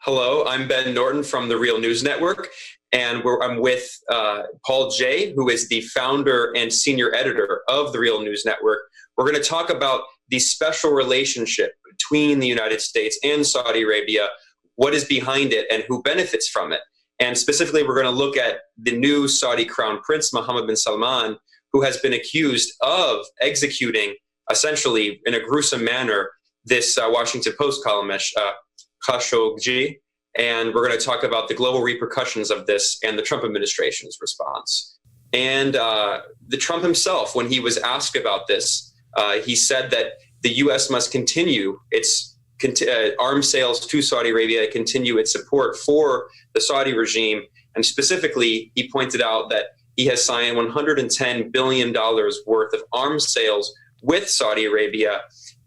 Hello, I'm Ben Norton from the Real News Network, and I'm with Paul Jay, who is the founder and senior editor of the Real News Network. We're going to talk about the special relationship between the United States and Saudi Arabia, what is behind it, and who benefits from it. And specifically, we're going to look at the new Saudi Crown Prince, Mohammed bin Salman, who has been accused of executing, essentially in a gruesome manner, this Washington Post columnist, Khashoggi, and we're going to talk about the global repercussions of this and the Trump administration's response. And the Trump himself, when he was asked about this, he said that the U.S. must continue its arms sales to Saudi Arabia, continue its support for the Saudi regime. And specifically, he pointed out that he has signed $110 billion worth of arms sales with Saudi Arabia.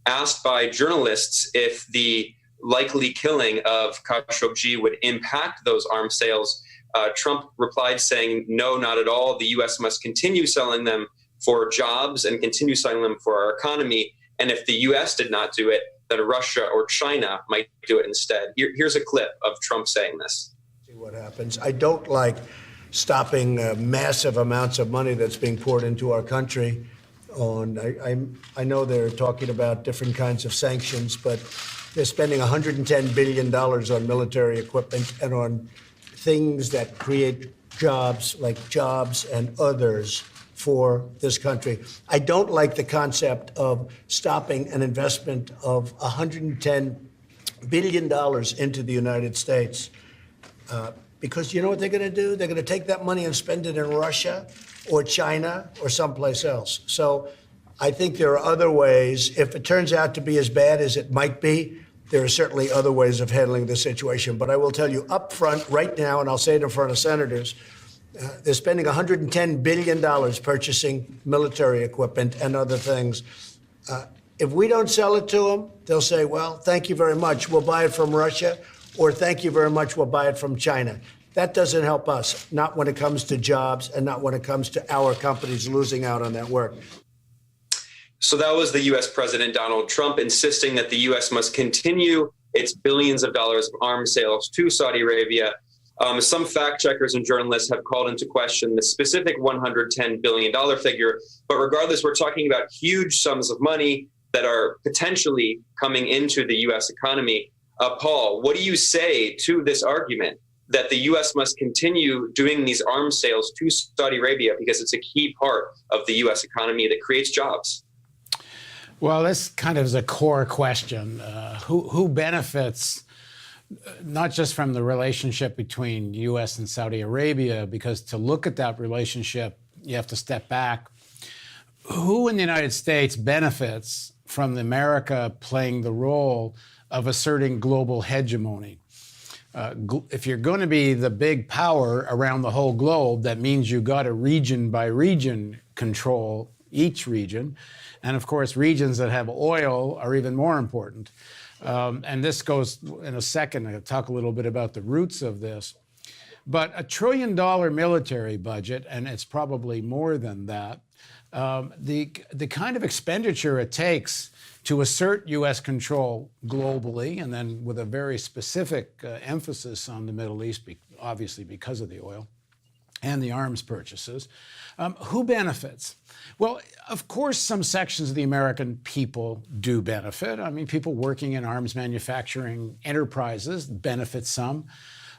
Asked by journalists if the likely killing of Khashoggi would impact those arms sales, Trump replied saying, no, not at all. The U.S. must continue selling them for jobs and continue selling them for our economy. And if the U.S. did not do it, then Russia or China might do it instead. Here's a clip of Trump saying this. See what happens. I don't like stopping massive amounts of money that's being poured into our country. I know they're talking about different kinds of sanctions, but they're spending $110 billion on military equipment and on things that create jobs, like jobs and others for this country. I don't like the concept of stopping an investment of $110 billion into the United States. Because you know what they're going to do? They're going to take that money and spend it in Russia or China or someplace else. So I think there are other ways. If it turns out to be as bad as it might be, there are certainly other ways of handling the situation. But I will tell you up front right now, and I'll say it in front of senators, they're spending $110 billion purchasing military equipment and other things. If we don't sell it to them, they'll say, well, thank you very much. We'll buy it from Russia, or thank you very much. We'll buy it from China. That doesn't help us, not when it comes to jobs and not when it comes to our companies losing out on that work. So that was the U.S. President Donald Trump insisting that the U.S. must continue its billions of dollars of arms sales to Saudi Arabia. Some fact checkers and journalists have called into question the specific $110 billion figure. But regardless, we're talking about huge sums of money that are potentially coming into the U.S. economy. Paul, what do you say to this argument that the U.S. must continue doing these arms sales to Saudi Arabia because it's a key part of the U.S. economy that creates jobs? Well, this kind of is a core question. Who benefits not just from the relationship between U.S. and Saudi Arabia, because to look at that relationship, you have to step back. Who in the United States benefits from America playing the role of asserting global hegemony? If you're going to be the big power around the whole globe, that means you got to region by region control each region. And of course, regions that have oil are even more important. And this goes in a second. I'll talk a little bit about the roots of this. But $1 trillion military budget, and it's probably more than that, the kind of expenditure it takes to assert U.S. control globally, and then with a very specific emphasis on the Middle East, obviously because of the oil and the arms purchases. Who benefits? Well, of course, some sections of the American people do benefit. I mean, people working in arms manufacturing enterprises benefit some.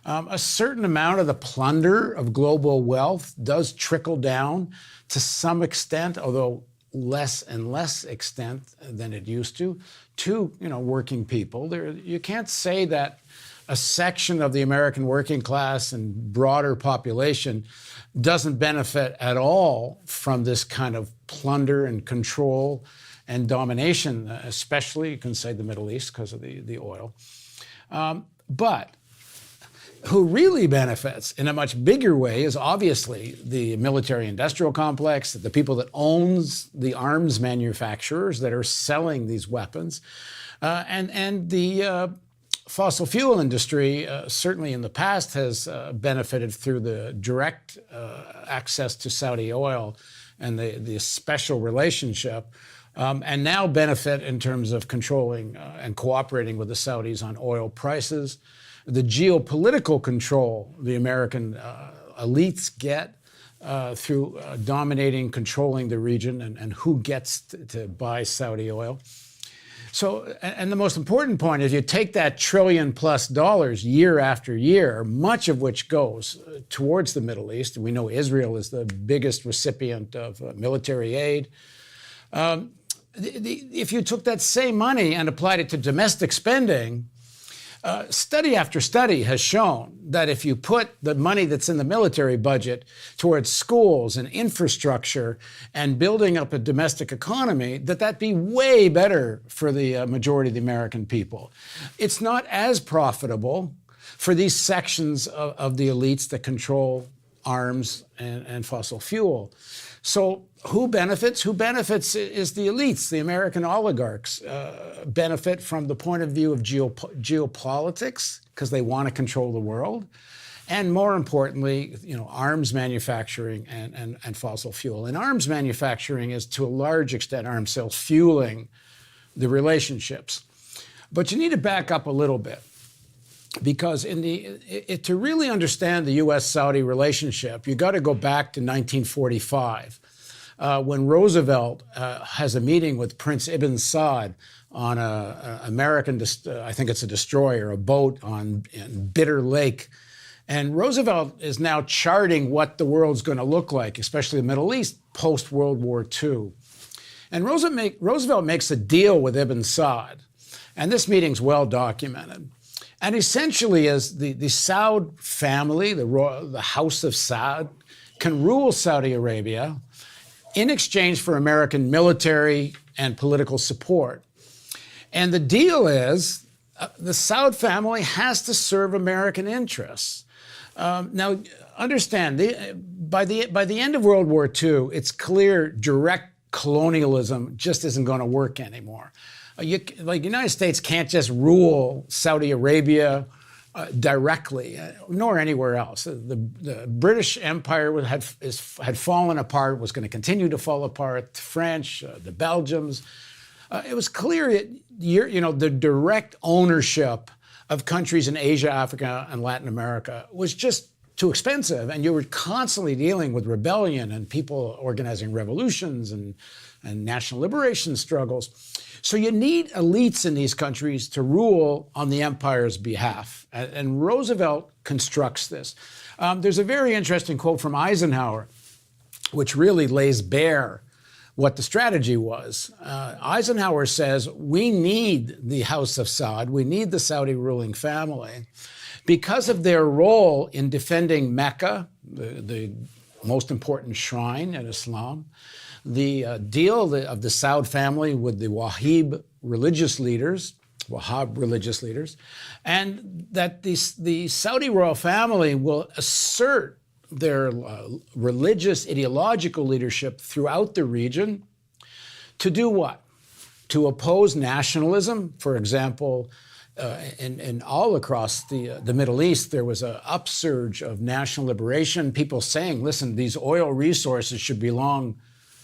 A certain amount of the plunder of global wealth does trickle down to some extent, although less and less extent than it used to working people. You can't say that a section of the American working class and broader population doesn't benefit at all from this kind of plunder and control and domination, especially, you can say, the Middle East because of the oil. But who really benefits in a much bigger way is obviously the military-industrial complex, the people that owns the arms manufacturers that are selling these weapons, and the fossil fuel industry, certainly in the past, has benefited through the direct access to Saudi oil and the special relationship, and now benefit in terms of controlling and cooperating with the Saudis on oil prices. the geopolitical control the American elites get through dominating, controlling the region and who gets to buy Saudi oil. So, and the most important point is you take that $1 trillion+ year after year, much of which goes towards the Middle East. We know Israel is the biggest recipient of military aid. If you took that same money and applied it to domestic spending, study after study has shown that if you put the money that's in the military budget towards schools and infrastructure and building up a domestic economy, that'd be way better for the majority of the American people. It's not as profitable for these sections of the elites that control arms and fossil fuel. So who benefits? Who benefits is the elites. The American oligarchs benefit from the point of view of geopolitics because they want to control the world. And more importantly, arms manufacturing and fossil fuel. And arms manufacturing is to a large extent arms sales fueling the relationships. But you need to back up a little bit. Because to really understand the U.S.-Saudi relationship, you got to go back to 1945, when Roosevelt has a meeting with Prince Ibn Saud on an American, I think it's a destroyer, a boat in Bitter Lake. And Roosevelt is now charting what the world's going to look like, especially the Middle East, post-World War II. And Roosevelt makes a deal with Ibn Saud, and this meeting's well documented. And essentially, as the Saud family, the House of Saud, can rule Saudi Arabia in exchange for American military and political support. And the deal is the Saud family has to serve American interests. Now, understand, by the end of World War II, it's clear direct colonialism just isn't going to work anymore. The United States can't just rule Saudi Arabia directly, nor anywhere else. The British Empire had fallen apart, was going to continue to fall apart. The French, the Belgians. It was clear that the direct ownership of countries in Asia, Africa, and Latin America was just too expensive, and you were constantly dealing with rebellion and people organizing revolutions and national liberation struggles. So you need elites in these countries to rule on the empire's behalf. And Roosevelt constructs this. There's a very interesting quote from Eisenhower, which really lays bare what the strategy was. Eisenhower says, we need the House of Saud, we need the Saudi ruling family, because of their role in defending Mecca, the most important shrine in Islam, the deal of the Saud family with the Wahhab religious leaders, and that the Saudi royal family will assert their religious ideological leadership throughout the region to do what? To oppose nationalism. For example, in all across the Middle East, there was an upsurge of national liberation, people saying, listen, these oil resources should belong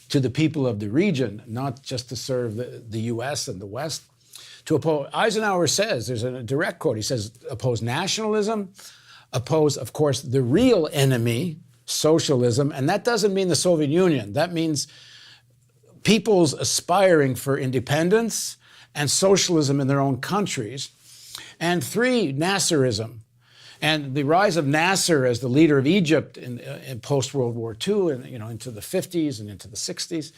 to the people of the region, not just to serve the U.S. and the West. To oppose, Eisenhower says, there's a direct quote, he says, oppose nationalism, oppose, of course, the real enemy, socialism, and that doesn't mean the Soviet Union. That means peoples aspiring for independence and socialism in their own countries. And 3, Nasserism. And the rise of Nasser as the leader of Egypt in post-World War II and into the 50s and into the 60s.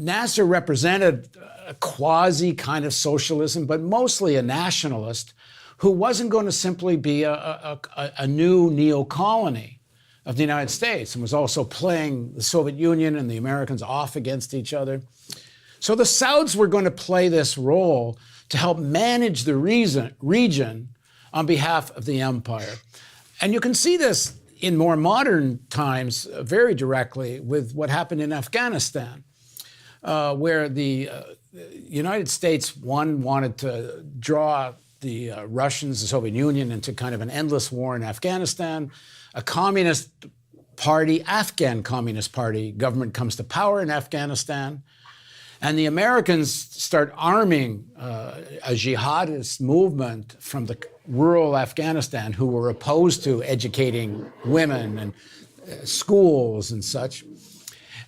Nasser represented a quasi kind of socialism, but mostly a nationalist who wasn't going to simply be a new neo-colony of the United States and was also playing the Soviet Union and the Americans off against each other. So the Sauds were going to play this role to help manage the region on behalf of the empire. And you can see this in more modern times very directly with what happened in Afghanistan, where the United States, wanted to draw the Russians, the Soviet Union, into kind of an endless war in Afghanistan. A communist party, Afghan Communist Party government comes to power in Afghanistan. And the Americans start arming a jihadist movement from the rural Afghanistan who were opposed to educating women and schools and such.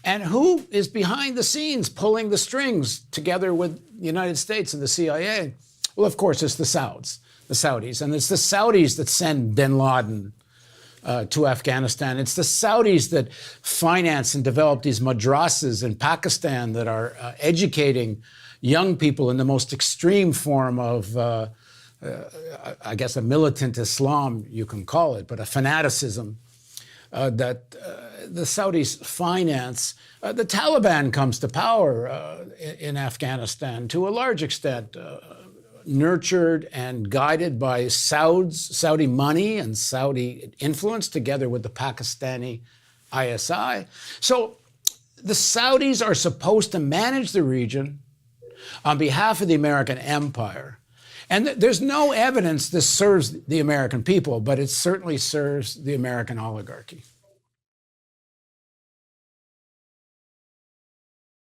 And who is behind the scenes pulling the strings together with the United States and the CIA? Well, of course, it's the Saudis. And it's the Saudis that send bin Laden to Afghanistan. It's the Saudis that finance and develop these madrasas in Pakistan that are educating young people in the most extreme form of, I guess, a militant Islam, you can call it, but a fanaticism that the Saudis finance. The Taliban comes to power in Afghanistan to a large extent, nurtured and guided by Saudi money and Saudi influence, together with the Pakistani ISI. So the Saudis are supposed to manage the region on behalf of the American empire. And there's no evidence this serves the American people, but it certainly serves the American oligarchy.